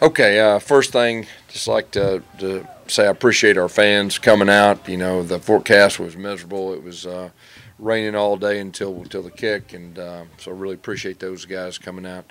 Okay, first thing, just like to say I appreciate our fans coming out. You know, the forecast was miserable. It was raining all day until the kick, and so I really appreciate those guys coming out.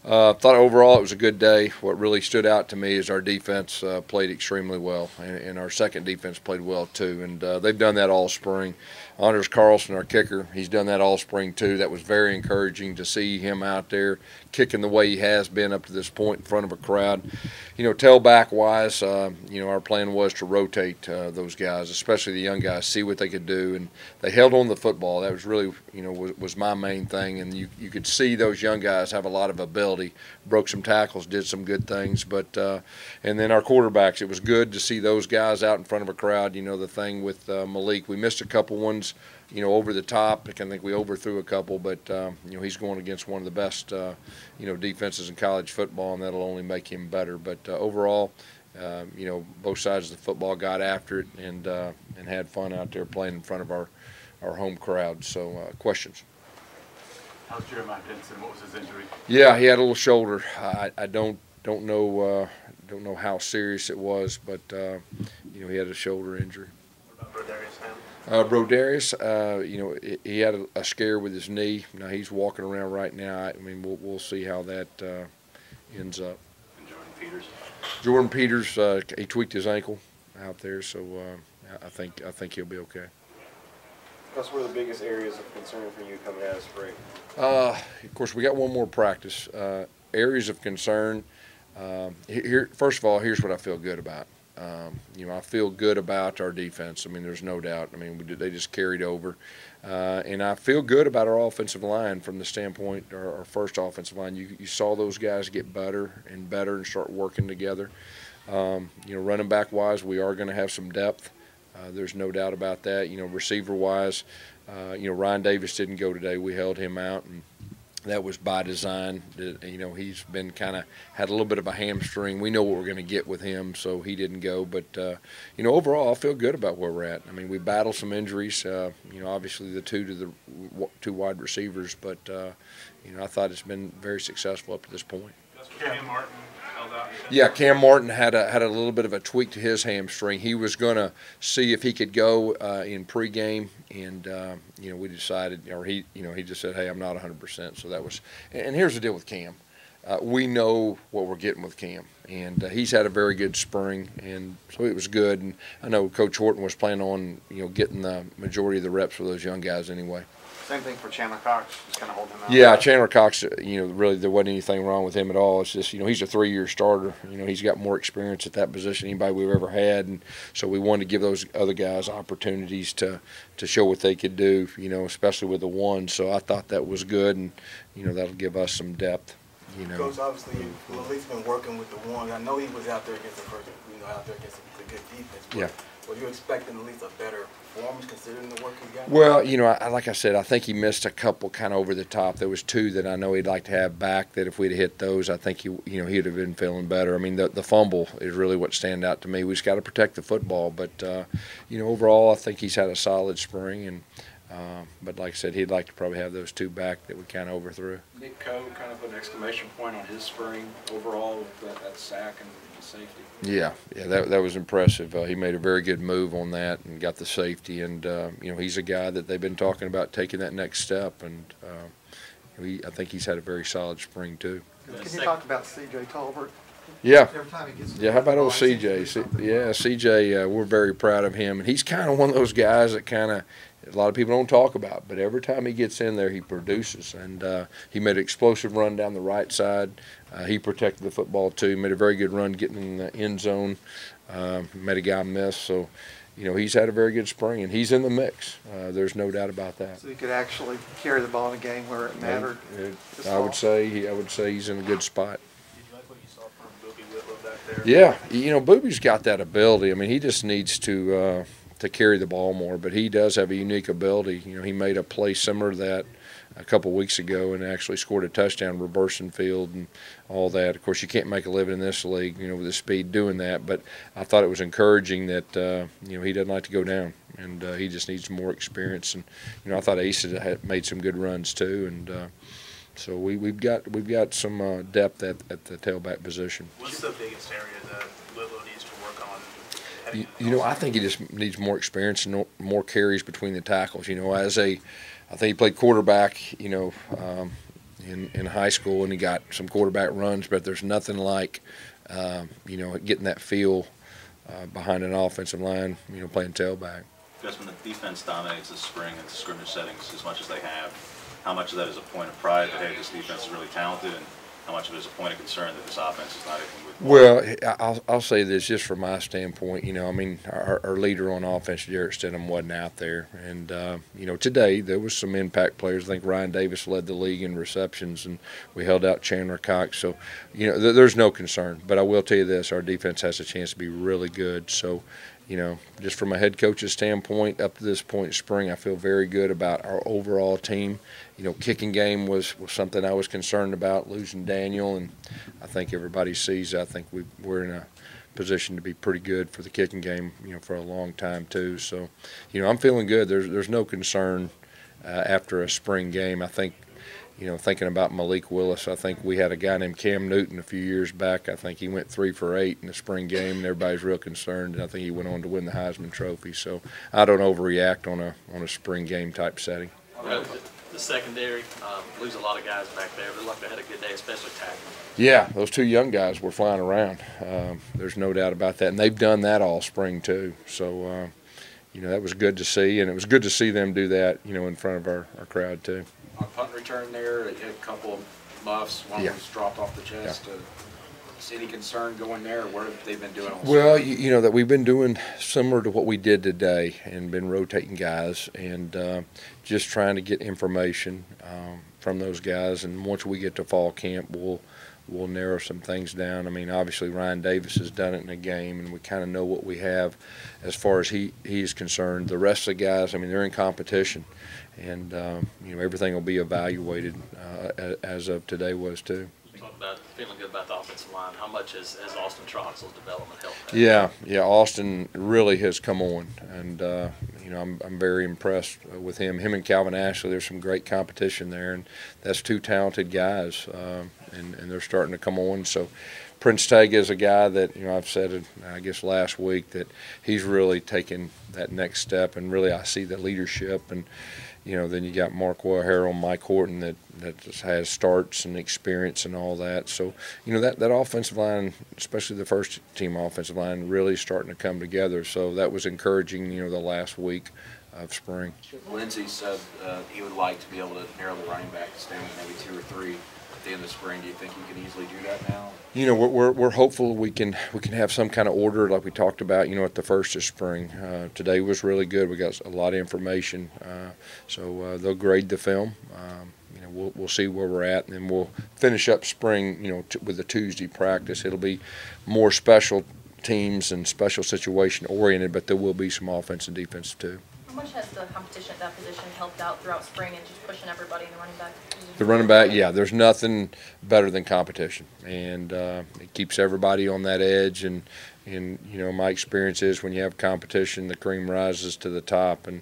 Thought overall it was a good day. What really stood out to me is our defense played extremely well, and our second defense played well too. And they've done that all spring. Anders Carlson, our kicker, he's done that all spring too. That was very encouraging to see him out there kicking the way he has been up to this point in front of a crowd. You know, tailback wise, you know, our plan was to rotate those guys, especially the young guys, see what they could do, and they held on the football. That was really, you know, was my main thing. And you could see those young guys have a lot of ability. Broke some tackles, did some good things, but and then our quarterbacks, it was good to see those guys out in front of a crowd. You know, the thing with Malik, we missed a couple ones, you know, over the top. I think we overthrew a couple, but you know, he's going against one of the best you know, defenses in college football, and that'll only make him better. But overall, you know, both sides of the football got after it and had fun out there playing in front of our home crowd. So questions. How's Jeremiah Benson? What was his injury? Yeah, he had a little shoulder. I don't know how serious it was, but you know, he had a shoulder injury. What about Brodarius? Brodarius, you know, he had a scare with his knee. Now he's walking around right now. I mean, we'll see how that ends up. And Jordan Peters. Jordan Peters, he tweaked his ankle out there, so I think he'll be okay. Gus, what are the biggest areas of concern for you coming out of spring? Of course, we got one more practice. Areas of concern. Here, first of all, here's what I feel good about. You know, I feel good about our defense. I mean, there's no doubt. I mean, they just carried over. And I feel good about our offensive line from the standpoint, our first offensive line. You saw those guys get better and start working together. You know, running back wise, we are going to have some depth. There's no doubt about that. You know, receiver wise, you know, Ryan Davis didn't go today. We held him out, and that was by design. You know, he's been had a little bit of a hamstring. We know what we're going to get with him, so he didn't go. But you know, overall, I feel good about where we're at. I mean, we battled some injuries. You know, obviously the two wide receivers, but you know, I thought it's been very successful up to this point. Cam Martin held out. Yeah, Cam Martin had a little bit of a tweak to his hamstring. He was going to see if he could go in pregame, and you know, we decided, or he just said, "Hey, I'm not 100%." So that was. And here's the deal with Cam. We know what we're getting with Cam, and he's had a very good spring, and so it was good. And I know Coach Horton was planning on, you know, getting the majority of the reps for those young guys anyway. Same thing for Chandler Cox, just kind of holding him out. Yeah, Chandler Cox, you know, really there wasn't anything wrong with him at all. It's just, you know, he's a 3-year starter. You know, he's got more experience at that position than anybody we've ever had, and so we wanted to give those other guys opportunities to show what they could do, you know, especially with the one. So I thought that was good, and, you know, that'll give us some depth. You know. Coach, obviously, Malik's been working with the one. I know he was out there against the first, you know, out there against a good defense. But yeah. were you expecting at least a better performance considering the work he's got? Well, you know, like I said, I think he missed a couple kind of over the top. There was 2 that I know he'd like to have back. That if we'd hit those, I think he'd have been feeling better. I mean, the fumble is really what stand out to me. We just got to protect the football. But you know, overall, I think he's had a solid spring, and but like I said, he'd like to probably have those 2 back that we kind of overthrew. Nick Coe kind of put an exclamation point on his spring overall with that sack and the safety. Yeah, that was impressive. He made a very good move on that and got the safety. And you know, he's a guy that they've been talking about taking that next step. And I think he's had a very solid spring too. Can you talk about C.J. Tolbert? Yeah. Every time he gets Yeah, how about old CJ? Yeah, CJ, we're very proud of him. And he's kind of one of those guys that a lot of people don't talk about, but every time he gets in there, he produces. And he made an explosive run down the right side. He protected the football too. Made a very good run getting in the end zone. Made a guy miss. So, you know, he's had a very good spring, and he's in the mix. There's no doubt about that. So he could actually carry the ball in a game where it mattered. I would say he's in a good spot. Did you like what you saw from Booby Whitlow back there? Yeah, you know, Booby's got that ability. I mean, he just needs to carry the ball more, but he does have a unique ability. You know, he made a play similar to that a couple weeks ago and actually scored a touchdown reversing field and all that. Of course, you can't make a living in this league, you know, with the speed doing that, but I thought it was encouraging that, you know, he doesn't like to go down, and he just needs more experience. And, you know, I thought Ace had made some good runs too, and So we've got some depth at the tailback position. What's the biggest area that Whitlow needs to work on? heading into the You know, I offseason? think he just needs more experience and more carries between the tackles. You know, I think he played quarterback, you know, in high school, and he got some quarterback runs, but there's nothing like, you know, getting that feel behind an offensive line, you know, playing tailback. Because when the defense dominates the spring and scrimmage settings as much as they have, how much of that is a point of pride that, hey, this defense is really talented, and how much of it is a point of concern that this offense is not even with? Well, I'll say this just from my standpoint. You know, I mean, our leader on offense, Jarrett Stidham, wasn't out there. And, you know, today there was some impact players. I think Ryan Davis led the league in receptions, and we held out Chandler Cox. So, you know, there's no concern. But I will tell you this, our defense has a chance to be really good. So, you know, just from a head coach's standpoint, up to this point in spring, I feel very good about our overall team. You know, kicking game was something I was concerned about, losing Daniel, and I think everybody sees. I think we're in a position to be pretty good for the kicking game, you know, for a long time too. So, you know, I'm feeling good. There's no concern after a spring game. I think, you know, thinking about Malik Willis, I think we had a guy named Cam Newton a few years back. I think he went 3 for 8 in the spring game, and everybody's real concerned. And I think he went on to win the Heisman Trophy. So I don't overreact on a spring game type setting. The secondary, lose a lot of guys back there. But look, they had a good day, especially tackling. Yeah, those 2 young guys were flying around. There's no doubt about that. And they've done that all spring too. So, you know, that was good to see. And it was good to see them do that, you know, in front of our crowd too. On punt return there, you had a couple of muffs. One Yeah. was dropped off the chest. Is any concern going there, or what have they been doing all Well, spring? you know, that we've been doing similar to what we did today and been rotating guys and just trying to get information from those guys. And once we get to fall camp, we'll narrow some things down. I mean, obviously Ryan Davis has done it in a game, and we kind of know what we have as far as he is concerned. The rest of the guys, I mean, they're in competition, and you know, everything will be evaluated as of today was too. Talk about feeling good about the offensive line. How much has Austin Troxell's development helped? Yeah, Austin really has come on, and you know, I'm very impressed with him. Him and Calvin Ashley, there's some great competition there, and that's 2 talented guys, and they're starting to come on. So Prince Tega is a guy that, you know, I've said it, I guess last week, that he's really taken that next step, and really I see the leadership. And you know, then you got Mark Harrell, Mike Horton that just has starts and experience and all that. So, you know, that offensive line, especially the first team offensive line, really starting to come together. So that was encouraging, you know, the last week of spring. Lindsey said he would like to be able to narrow the running backs down to maybe 2 or 3 at the end of spring. Do you think you can easily do that now? You know, we're hopeful we can have some kind of order like we talked about, you know, at the first of spring. Today was really good. We got a lot of information, so they'll grade the film. You know, we'll see where we're at, and then we'll finish up spring, you know, with a Tuesday practice. It'll be more special teams and special situation oriented, but there will be some offense and defense too. How much has the competition at that position helped out throughout spring and just pushing everybody in the running back position? The running back, yeah, there's nothing better than competition, and it keeps everybody on that edge. And you know, my experience is when you have competition, the cream rises to the top. And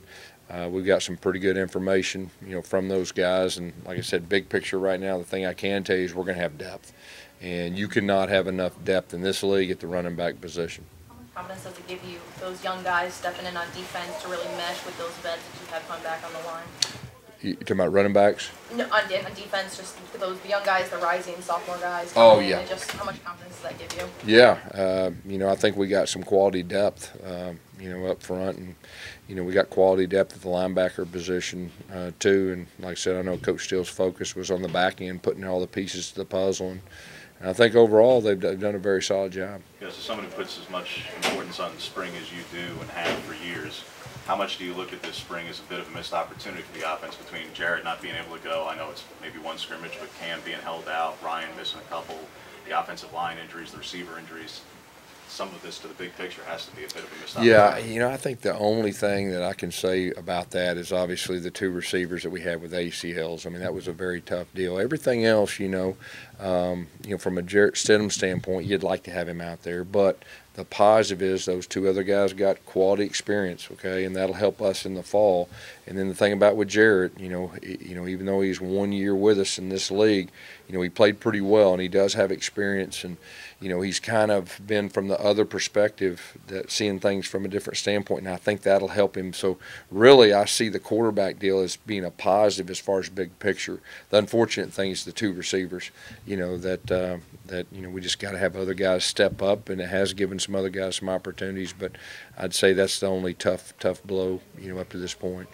we've got some pretty good information, you know, from those guys. And like I said, big picture right now, the thing I can tell you is we're going to have depth, and you cannot have enough depth in this league at the running back position. How much confidence does it give you, those young guys stepping in on defense, to really mesh with those vets that you have coming back on the line? You talking about running backs? No, on defense, just those young guys, the rising sophomore guys. Oh, coming in, yeah. And just how much confidence does that give you? Yeah, you know, I think we got some quality depth, you know, up front, and you know, we got quality depth at the linebacker position too. And like I said, I know Coach Steele's focus was on the back end, putting all the pieces to the puzzle, and I think overall they've done a very solid job. Because as someone who puts as much importance on the spring as you do and have for years, how much do you look at this spring as a bit of a missed opportunity for the offense between Jarrett not being able to go? I know it's maybe one scrimmage, but Cam being held out, Ryan missing a couple, the offensive line injuries, the receiver injuries. Some of this to the big picture has to be a bit of a missed opportunity. Yeah, you know, I think the only thing that I can say about that is obviously the 2 receivers that we had with ACLs. I mean, that was a very tough deal. Everything else, you know, from a Jarrett Stidham standpoint, you'd like to have him out there, but the positive is those two other guys got quality experience, okay, and that'll help us in the fall. And then the thing about with Jarrett, even though he's 1 year with us in this league, he played pretty well, and he does have experience, and he's kind of been from the other perspective, that seeing things from a different standpoint, and I think that'll help him. So really, I see the quarterback deal as being a positive as far as big picture. The unfortunate thing is the two receivers, that we just got to have other guys step up, and it has given some other guys some opportunities, but I'd say that's the only tough blow up to this point.